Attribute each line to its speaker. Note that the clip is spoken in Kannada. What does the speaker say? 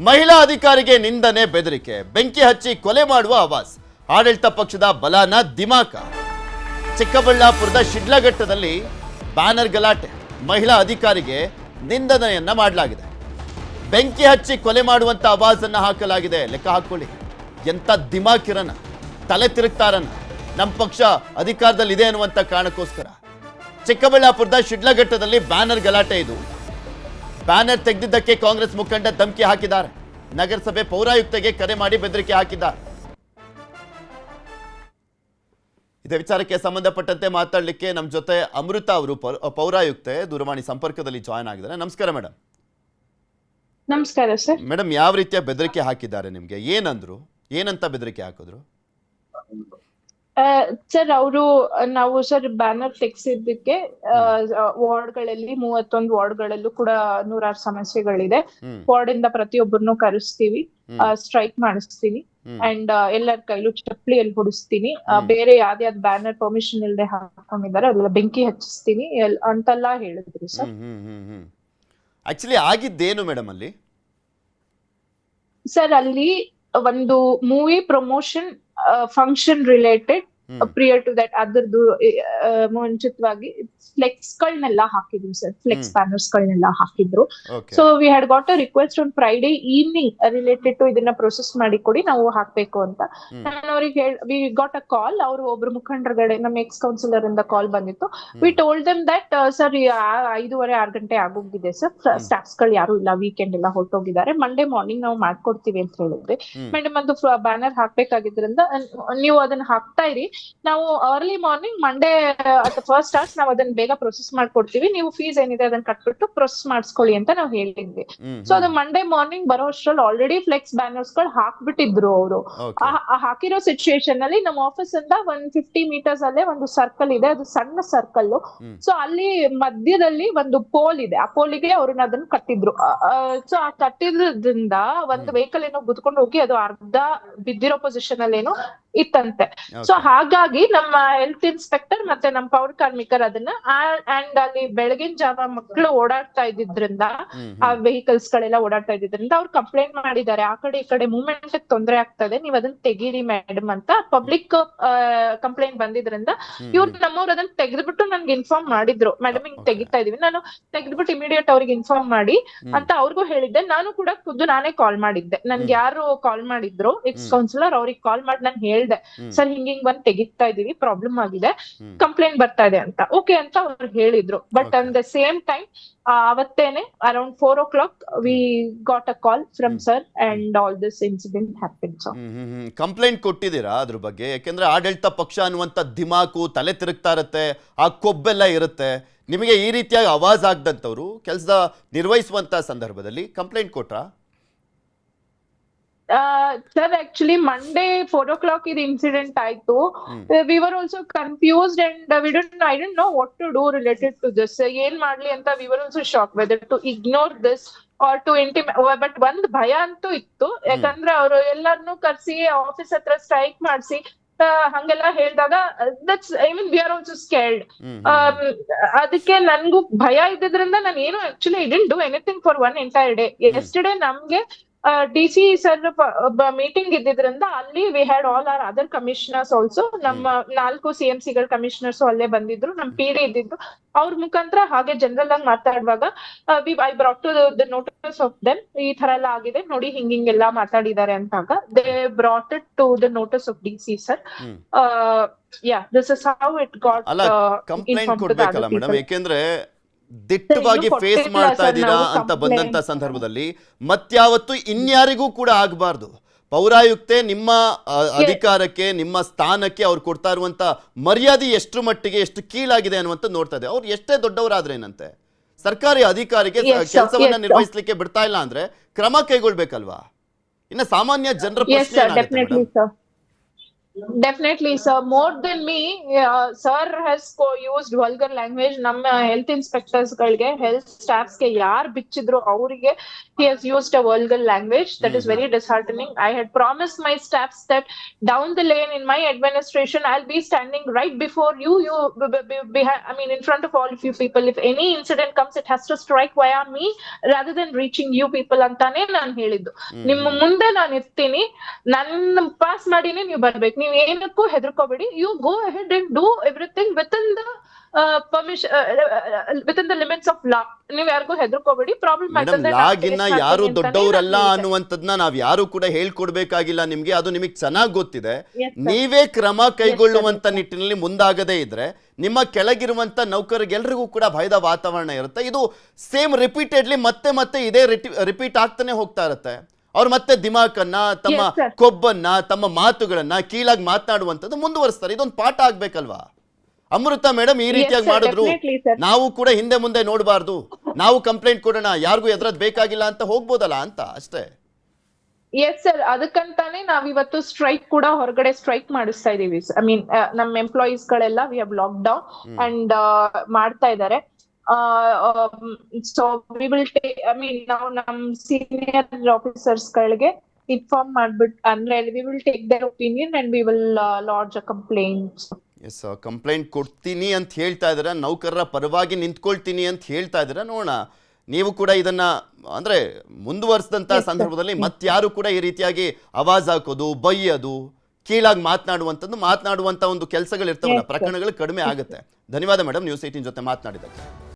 Speaker 1: ಮಹಿಳಾ ಅಧಿಕಾರಿಗೆ ನಿಂದನೆ ಬೆದರಿಕೆ, ಬೆಂಕಿ ಹಚ್ಚಿ ಕೊಲೆ ಮಾಡುವ ಆವಾಜ್, ಆಡಳಿತ ಪಕ್ಷದ ಬಲಾನ ದಿಮಾಕ. ಚಿಕ್ಕಬಳ್ಳಾಪುರದ ಶಿಡ್ಲಘಟ್ಟದಲ್ಲಿ ಬ್ಯಾನರ್ ಗಲಾಟೆ, ಮಹಿಳಾ ಅಧಿಕಾರಿಗೆ ನಿಂದನೆಯನ್ನ ಮಾಡಲಾಗಿದೆ. ಬೆಂಕಿ ಹಚ್ಚಿ ಕೊಲೆ ಮಾಡುವಂತ ಆವಾಜನ್ನ ಹಾಕಲಾಗಿದೆ. ಲೆಕ್ಕ ಹಾಕೊಳ್ಳಿ, ಎಂತ ದಿಮಾಕಿರನ, ತಲೆ ತಿರುಗ್ತಾರನ, ನಮ್ಮ ಪಕ್ಷ ಅಧಿಕಾರದಲ್ಲಿ ಇದೆ ಅನ್ನುವಂತ ಕಾರಣಕ್ಕೋಸ್ಕರ ಚಿಕ್ಕಬಳ್ಳಾಪುರದ ಶಿಡ್ಲಘಟ್ಟದಲ್ಲಿ ಬ್ಯಾನರ್ ಗಲಾಟೆ. ಇದು ಬ್ಯಾನರ್ ತೆಗೆದಿದ್ದಕ್ಕೆ ಕಾಂಗ್ರೆಸ್ ಮುಖಂಡ ಧಮಕಿ ಹಾಕಿದ್ದಾರೆ. ನಗರಸಭೆ ಪೌರಾಯುಕ್ತಗೆ ಕರೆ ಮಾಡಿ ಬೆದರಿಕೆ ಹಾಕಿದ್ದಾರೆ. ಇದೇ ವಿಚಾರಕ್ಕೆ ಸಂಬಂಧಪಟ್ಟಂತೆ ಮಾತಾಡಲಿಕ್ಕೆ ನಮ್ಮ ಜೊತೆ ಅಮೃತ ಅವರು ಪೌರಾಯುಕ್ತೆ ದೂರವಾಣಿ ಸಂಪರ್ಕದಲ್ಲಿ ಜಾಯ್ನ್ ಆಗಿದ್ದಾರೆ. ನಮಸ್ಕಾರ ಮೇಡಮ್.
Speaker 2: ನಮಸ್ಕಾರ ಸರ್.
Speaker 1: ಮೇಡಮ್, ಯಾವ ರೀತಿಯ ಬೆದರಿಕೆ ಹಾಕಿದ್ದಾರೆ ನಿಮ್ಗೆ? ಏನಂದ್ರು? ಏನಂತ ಬೆದರಿಕೆ ಹಾಕಿದ್ರು?
Speaker 2: ಸರ್ ನಾವು ಸರ್ ಬ್ಯಾನರ್ ತೆಗ್ಸಿದ್ದಕ್ಕೆ ವಾರ್ಡ್ಗಳಲ್ಲಿ 31 ವಾರ್ಡ್ಗಳಲ್ಲೂ ಕೂಡ 106 ಸಮಸ್ಯೆಗಳಿದೆ. ವಾರ್ಡ್ ಇಂದ ಪ್ರತಿಯೊಬ್ಬರನ್ನು ಕರೆಸ್ತೀವಿ, ಸ್ಟ್ರೈಕ್ ಮಾಡಿಸ್ತೀನಿ ಅಂಡ್ ಎಲ್ಲರ ಕೈಲೂ ಚಪ್ಪಲಿಯಲ್ಲಿ ಹೊಡಿಸ್ತೀನಿ. ಬೇರೆ ಯಾವ್ದಾವ್ದು ಬ್ಯಾನರ್ ಪರ್ಮಿಷನ್ ಇಲ್ಲದೆ ಹಾಕೊಂಡಿದ್ದಾರೆ ಅದೆಲ್ಲ ಬೆಂಕಿ ಹಚ್ಚಿಸ್ತೀನಿ ಅಂತೆಲ್ಲ ಹೇಳಿದ್ರು ಸರ್.
Speaker 1: ಆಕ್ಚುಲಿ ಆಗಿದ್ದೇನು ಮೇಡಮ್ ಅಲ್ಲಿ?
Speaker 2: ಸರ್ ಅಲ್ಲಿ ಒಂದು movie promotion function related prior to that ಅದರದ್ದು ಮುಂಚಿತವಾಗಿ ಫ್ಲೆಕ್ಸ್ ಗಳನ್ನೆಲ್ಲ ಹಾಕಿದ್ರು ಸರ್. ಫ್ಲೆಕ್ಸ್ ಬ್ಯಾನರ್ಸ್ ಗಳನ್ನೆಲ್ಲ ಹಾಕಿದ್ರು. So we had got a request on Friday evening related to ಇದನ್ನ ಪ್ರೊಸೆಸ್ ಮಾಡಿ ಕೊಡಿ, ನಾವು ಹಾಕ್ಬೇಕು ಅಂತ. ನಾನು ಅವ್ರಿಗೆ ವಿ ಗಾಟ್ ಅ ಕಾಲ್. ಅವರು ಒಬ್ರು ಮುಖಂಡರುಗಡೆ ನಮ್ಮ ಎಕ್ಸ್ ಕೌನ್ಸಿಲರ್ ಇಂದ ಕಾಲ್ ಬಂದಿತ್ತು. V told dum that sir 5:30-6 ಗಂಟೆ ಆಗೋಗಿದೆ ಸರ್, ಸ್ಟಾಫ್ಸ್ ಗಳು ಯಾರು ಇಲ್ಲ, ವೀಕೆಂಡ್ ಎಲ್ಲ ಹೊರಟೋಗಿದ್ದಾರೆ, ಮಂಡೇ ಮಾರ್ನಿಂಗ್ ನಾವು ಮಾಡ್ಕೊಡ್ತೀವಿ ಅಂತ ಹೇಳಿದ್ವಿ. ಮೇಡಮ್ ಅದು ಬ್ಯಾನರ್ ಹಾಕ್ಬೇಕಾಗಿದ್ರಿಂದ ನೀವು ಅದನ್ನ ಹಾಕ್ತಾ ಇರಿ, ನಾವು early morning Monday at first hours ನಾವು ಅದನ್ನ ಬೇಗ ಪ್ರೊಸೆಸ್ ಮಾಡ್ಕೊಡ್ತೀವಿ, ನೀವು ಫೀಸ್ ಏನಿದೆ ಅದನ್ನ ಕಟ್ಬಿಟ್ಟು ಪ್ರೊಸೆಸ್ ಮಾಡಿಸ್ಕೊಳ್ಳಿ ಅಂತ ನಾವು ಹೇಳಿದ್ವಿ. ಸೊ ಅದು ಮಂಡೇ ಮಾರ್ನಿಂಗ್ ಬರೋ ಅಷ್ಟ್ರಲ್ಲಿ ಆಲ್ರೆಡಿ ಫ್ಲೆಕ್ಸ್ ಬ್ಯಾನರ್ಸ್ ಗಳು ಹಾಕ್ಬಿಟ್ಟಿದ್ರು ಅವರು. ಹಾಕಿರೋ ಸಿಚುಯೇಷನ್ ಅಲ್ಲಿ ನಮ್ಮ ಆಫೀಸ್ ಇಂದ 150 meters ಅಲ್ಲೇ ಒಂದು ಸರ್ಕಲ್ ಇದೆ, ಅದು ಸಣ್ಣ ಸರ್ಕಲ್. ಸೊ ಅಲ್ಲಿ ಮಧ್ಯದಲ್ಲಿ ಒಂದು ಪೋಲ್ ಇದೆ, ಆ ಪೋಲಿಗೆ ಅವ್ರನ್ನ ಅದನ್ನ ಕಟ್ಟಿದ್ರು. ಸೊ ಆ ಕಟ್ಟಿದ್ರಿಂದ ಒಂದು ವೆಹಿಕಲ್ ಏನೋ ಗುದ್ಕೊಂಡು ಹೋಗಿ ಅದು ಅರ್ಧ ಬಿದ್ದಿರೋ ಪೊಸಿಷನ್ ಅಲ್ಲಿ ಏನೋ ಇತ್ತಂತೆ. ಸೊ ಹಾಗಾಗಿ ನಮ್ಮ ಹೆಲ್ತ್ ಇನ್ಸ್ಪೆಕ್ಟರ್ ಮತ್ತೆ ನಮ್ಮ ಪೌರ ಕಾರ್ಮಿಕರು ಅದನ್ನ ಅಂಡ್ ಅಲ್ಲಿ ಬೆಳಗಿನ ಜಾವ ಮಕ್ಕಳು ಓಡಾಡ್ತಾ ಇದ್ದಿದ್ರಿಂದ, ಆ ವೆಹಿಕಲ್ಸ್ ಗಳೆಲ್ಲ ಓಡಾಡ್ತಾ ಇದ್ದಿದ್ರಿಂದ ಅವ್ರು ಕಂಪ್ಲೇಂಟ್ ಮಾಡಿದ್ದಾರೆ, ಆ ಕಡೆ ಈ ಕಡೆ ಮೂವ್ಮೆಂಟ್ ತೊಂದರೆ ಆಗ್ತದೆ, ನೀವ್ ಅದನ್ನ ತೆಗೀರಿ ಮೇಡಮ್ ಅಂತ ಪಬ್ಲಿಕ್ ಕಂಪ್ಲೇಂಟ್ ಬಂದಿದ್ರಿಂದ ಇವ್ರು ನಮ್ಮವ್ರು ಅದನ್ನ ತೆಗೆದ್ಬಿಟ್ಟು ನನ್ಗೆ ಇನ್ಫಾರ್ಮ್ ಮಾಡಿದ್ರು, ಮೇಡಮ್ ಹಿಂಗ್ ತೆಗಿತಾ ಇದೀವಿ. ನಾನು ತೆಗೆದ್ಬಿಟ್ಟು ಇಮಿಡಿಯೇಟ್ ಅವ್ರಿಗೆ ಇನ್ಫಾರ್ಮ್ ಮಾಡಿ ಅಂತ ಅವ್ರಿಗೂ ಹೇಳಿದ್ದೆ. ನಾನು ಕೂಡ ಖುದ್ದು ನಾನೇ ಕಾಲ್ ಮಾಡಿದ್ದೆ. ನನ್ಗೆ ಯಾರು ಕಾಲ್ ಮಾಡಿದ್ರು ಎಕ್ಸ್ ಕೌನ್ಸಿಲರ್, ಅವ್ರಿಗೆ ಕಾಲ್ ಮಾಡಿ ನಾನು ಹೇಳ್ದೆ, ಸರ್ ಹಿಂಗ್ ಬಂದ್ ತೆಗಿತಾ ಇದೀವಿ, ಪ್ರಾಬ್ಲಮ್ ಆಗಿದೆ, ಕಂಪ್ಲೇಂಟ್ ಬರ್ತಾ ಇದೆ ಅಂತ. ಓಕೆ ಅಂತ ಅವ್ರು ಹೇಳಿದ್ರು. But on the same time ಅವತ್ತೇನೆ around 4 o'clock we got a call from sir and all this incident happen. So
Speaker 1: complaint ಕೊಟ್ಟಿದ್ದೀರಾ ಅದ್ರ ಬಗ್ಗೆ? ಯಾಕೆಂದ್ರೆ ಆಡಳಿತ ಪಕ್ಷ ಅನ್ನುವಂತ ದಿಮಾಕು ತಲೆ ತಿರುಗ್ತಾ ಇರುತ್ತೆ, ಆ ಕೊಬ್ಬೆಲ್ಲ ಇರುತ್ತೆ. ನಿಮಗೆ ಈ ರೀತಿಯಾಗಿ ಆವಾಜ್ ಆಗದಂತವ್ರು ಕೆಲಸ ನಿರ್ವಹಿಸುವಂತ ಸಂದರ್ಭದಲ್ಲಿ ಕಂಪ್ಲೇಂಟ್ ಕೊಟ್ರಾ?
Speaker 2: ಸರ್ ಆಕ್ಚುಲಿ ಮಂಡೇ 4 o'clock ಇದು ಇನ್ಸಿಡೆಂಟ್ ಆಯ್ತು. We were also confused and I don't know what to do related to this. ಏನ್ ಮಾಡ್ಲಿ ಅಂತ we were also shock whether to ignore this or to but ಒಂದ್ ಭಯ ಅಂತೂ ಇತ್ತು. ಯಾಕಂದ್ರೆ ಅವರು ಎಲ್ಲರನ್ನೂ ಕರ್ಸಿ ಆಫೀಸ್ ಹತ್ರ ಸ್ಟ್ರೈಕ್ ಮಾಡಿಸಿ ಹಂಗೆಲ್ಲ ಹೇಳಿದಾಗ that's I mean we are also scared. ಅದಕ್ಕೆ ನನ್ಗೂ ಭಯ ಇದ್ದಿದ್ರಿಂದ ನಾನು ಏನು actually I didn't do anything for one entire day. Yesterday ನಮ್ಗೆ DC ಸರ್ ಮೀಟಿಂಗ್ ಇದ್ದಿದ್ರಿಂದ ಅಲ್ಲಿ we had all are other commissioners also. ನಮ್ಮ 4 CMC ಗಳ ಕಮಿಷನರ್ಸ್ ಅಲ್ಲೇ ಬಂದಿದ್ರು, ನಮ್ PD ಇದ್ದಿದ್ರು. ಅವ್ರ ಮುಖಾಂತರ ಹಾಗೆ ಜನರಲ್ ಆಗಿ ಮಾತಾಡುವಾಗ I brought to the notice of them, ಈ ತರ ಎಲ್ಲ ಆಗಿದೆ ನೋಡಿ, ಹಿಂಗೆಲ್ಲಾ ಮಾತಾಡಿದ್ದಾರೆ ಅಂತಾಗ they brought it to the notice of DC sir. Yeah this is how it got
Speaker 1: complaint ಕೊಡ್ಬೇಕಲ್ಲ ಮೇಡಮ್, ಯಾಕೆಂದ್ರೆ ದಿಟ್ಟವಾಗಿ ಫೇಸ್ ಮಾಡ್ತಾ ಇದ್ದೀರಾ ಅಂತ ಬಂದಂತ ಸಂದರ್ಭದಲ್ಲಿ ಮತ್ಯಾವತ್ತು ಇನ್ಯಾರಿಗೂ ಕೂಡ ಆಗಬಾರ್ದು. ಪೌರಾಯುಕ್ತೆ ನಿಮ್ಮ ಅಧಿಕಾರಕ್ಕೆ, ನಿಮ್ಮ ಸ್ಥಾನಕ್ಕೆ ಅವ್ರು ಕೊಡ್ತಾ ಇರುವಂತ ಮರ್ಯಾದೆ ಎಷ್ಟು ಮಟ್ಟಿಗೆ ಎಷ್ಟು ಕೀಳಾಗಿದೆ ಅನ್ನುವಂತ ನೋಡ್ತಾ ಇದೆ. ಅವ್ರು ಎಷ್ಟೇ ದೊಡ್ಡವರಾದ್ರೇನಂತೆ, ಸರ್ಕಾರಿ ಅಧಿಕಾರಿಗೆ ಕೆಲಸವನ್ನ ನಿರ್ವಹಿಸಲಿಕ್ಕೆ ಬಿಡ್ತಾ ಇಲ್ಲ ಅಂದ್ರೆ ಕ್ರಮ ಕೈಗೊಳ್ಬೇಕಲ್ವಾ? ಇನ್ನು ಸಾಮಾನ್ಯ ಜನರ ಪ್ರಶ್ನೆ
Speaker 2: Definitely, sir. More than me, sir has used vulgar language. ನಮ್ಮ ಹೆಲ್ತ್ ಇನ್ಸ್ಪೆಕ್ಟರ್ಸ್ ಗಳಿಗೆ, ಹೆಲ್ತ್ ಸ್ಟಾಫ್ಸ್ ಗೆ ಯಾರು ಬಿಚ್ಚಿದ್ರು ಅವರಿಗೆ he has used a vulgar language that is very disheartening. I had promised my staffs that down the lane in my administration, I'll be standing right before you, behind, I mean, in front of all of you people. If any incident comes, it has to strike via me rather than reaching you people ಅಂತಾನೆ ನಾನು ಹೇಳಿದ್ದು. ನಿಮ್ಮ ಮುಂದೆ ನಾನು ಇರ್ತೀನಿ, ನನ್ನ ಪಾಸ್ ಮಾಡಿನೇ ನೀವು ಬರ್ಬೇಕು, ನೀವ್ ಏನಕ್ಕೂ ಹೆದರ್ಕೋಬೇಡಿ. You go ahead and do everything permission within the limits of law. ನೀವ್ ಯಾರಿಗೂ ಹೆದರ್ಕೋಬೇಡಿ. ಪ್ರಾಬ್ಲಮ್
Speaker 1: ಮೇಡಮ್, ಲಾಗಿನ್ನ ಯಾರು ದೊಡ್ಡವರಲ್ಲ ಅನ್ನುವಂಥದ್ನ ನಾವ್ ಯಾರು ಕೂಡ ಹೇಳ್ಕೊಡ್ಬೇಕಾಗಿಲ್ಲ ನಿಮ್ಗೆ, ಅದು ನಿಮಗೆ ಚೆನ್ನಾಗಿ ಗೊತ್ತಿದೆ. ನೀವೇ ಕ್ರಮ ಕೈಗೊಳ್ಳುವಂತ ನಿಟ್ಟಿನಲ್ಲಿ ಮುಂದಾಗದೇ ಇದ್ರೆ ನಿಮ್ಮ ಕೆಳಗಿರುವಂತ ನೌಕರರಿಗೆಲ್ರಿಗೂ ಕೂಡ ಭಯದ ವಾತಾವರಣ ಇರುತ್ತೆ. ಇದು ಸೇಮ್ ರಿಪೀಟೆಡ್ಲಿ ಮತ್ತೆ ಮತ್ತೆ ಇದೇ ರಿಪೀಟ್ ಆಗ್ತಾನೆ ಹೋಗ್ತಾ ಇರುತ್ತೆ. ಅವ್ರು ಮತ್ತೆ ದಿಮಾಕನ್ನ, ತಮ್ಮ ಕೊಬ್ಬನ್ನ, ತಮ್ಮ ಮಾತುಗಳನ್ನ ಕೀಳಾಗಿ ಮಾತನಾಡುವಂಥದ್ದು ಮುಂದುವರಿಸ್ತಾರೆ. ಇದೊಂದು ಪಾಠ ಆಗ್ಬೇಕಲ್ವಾ? ಅಮೃತ ಮೇಡಮ್ ಈ ರೀತಿಯಾಗಿ ಮಾಡಿದ್ರು, ನಾವು ಕೂಡ ಹಿಂದೆ ಮುಂದೆ ನೋಡಬಾರ್ದು, ನಾವು ಕಂಪ್ಲೇಂಟ್ ಕೊಡೋಣ, ಯಾರಿಗೂ ಎದ್ರದ್ ಬೇಕಾಗಿಲ್ಲ ಅಂತ ಹೋಗ್ಬೋದಲ್ಲ ಅಂತ ಅಷ್ಟೇ.
Speaker 2: ಎಸ್ ಸರ್, ಅದಕ್ಕಂತಾನೆ ನಾವ್ ಇವತ್ತು ಸ್ಟ್ರೈಕ್ ಕೂಡ ಹೊರಗಡೆ ಸ್ಟ್ರೈಕ್ ಮಾಡಿಸ್ತಾ ಇದೀವಿ. ಐ ಮೀನ್ ನಮ್ಮ ಎಂಪ್ಲಾಯೀಸ್ ಗಳೆಲ್ಲ we have lockdown and ಮಾಡ್ತಾ ಇದ್ದಾರೆ. So we will take, I mean ನಾವು ನಮ್ ಸೀನಿಯರ್ ಆಫೀಸರ್ಸ್ ಗಳಿಗೆ ಇನ್ಫಾರ್ಮ್ ಮಾಡ್ಬಿಟ್ಟು, ಅಂದ್ರೆ we will take their opinion and we will lodge a complaint.
Speaker 1: Yes, complaint ಕೊಡ್ತೀನಿ ಅಂತ ಹೇಳ್ತಾ ಇದ್ದೀರಾ, ನೌಕರರ ಪರವಾಗಿ ನಿಂತ್ಕೊಳ್ತೀನಿ ಅಂತ ಹೇಳ್ತಾ ಇದ್ದೀರಾ. ನೋಡೋಣ, ನೀವು ಕೂಡ ಇದನ್ನ ಅಂದ್ರೆ ಮುಂದುವರಿಸಿದಂಥ ಸಂದರ್ಭದಲ್ಲಿ ಮತ್ತಾರು ಕೂಡ ಈ ರೀತಿಯಾಗಿ ಆವಾಜ್ ಹಾಕೋದು, ಬೈಯೋದು, ಕೀಳಾಗಿ ಮಾತನಾಡುವಂಥ ಒಂದು ಕೆಲಸಗಳು ಇರ್ತಾವಲ್ಲ, ಪ್ರಕರಣಗಳು ಕಡಿಮೆ ಆಗುತ್ತೆ. ಧನ್ಯವಾದ ಮೇಡಮ್, ನ್ಯೂಸ್ 18 ಜೊತೆ ಮಾತನಾಡಿದ್ದಕ್ಕೆ.